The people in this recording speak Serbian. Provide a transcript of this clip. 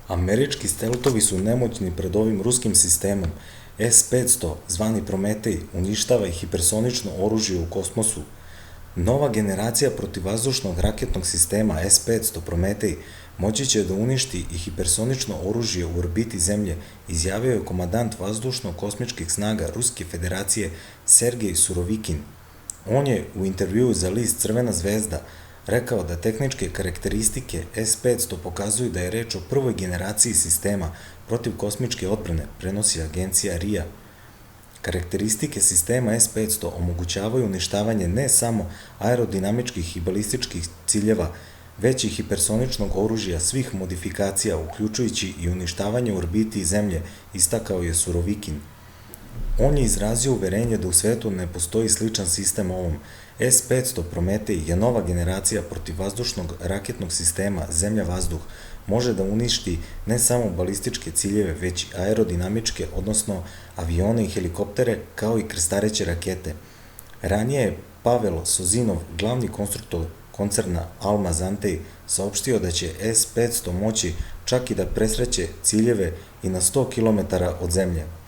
Američki steltovi su nemoćni pred ovim ruskim sistemom. S-500, zvani Prometej, uništava i hipersonično oružje u kosmosu. Nova generacija protivvazdušnog raketnog sistema S-500 Prometej moći će da uništi i hipersonično oružje u orbiti Zemlje, izjavio je komandant vazdušno-kosmičkih snaga Ruske federacije Sergej Surovikin. On je u intervjuu za list Crvena zvezda rekao da tehničke karakteristike S-500 pokazuju da je reč o prvoj generaciji sistema protiv kosmičke odbrane, prenosi agencija RIA. Karakteristike sistema S-500 omogućavaju uništavanje ne samo aerodinamičkih i balističkih ciljeva, već i hipersoničnog oružja svih modifikacija, uključujući i uništavanje u orbiti Zemlje, istakao je Surovikin. On je izrazio uverenje da u svetu ne postoji sličan sistem ovom. S-500 Prometej je nova generacija protivvazdušnog raketnog sistema Zemlja-vazduh, može da uništi ne samo balističke ciljeve, već i aerodinamičke, odnosno avione i helikoptere, kao i krstareće rakete. Ranije je Pavel Sozinov, glavni konstruktor koncerna Almaz-Antey, saopštio da će S-500 moći čak i da presreće ciljeve i na 100 km od Zemlje.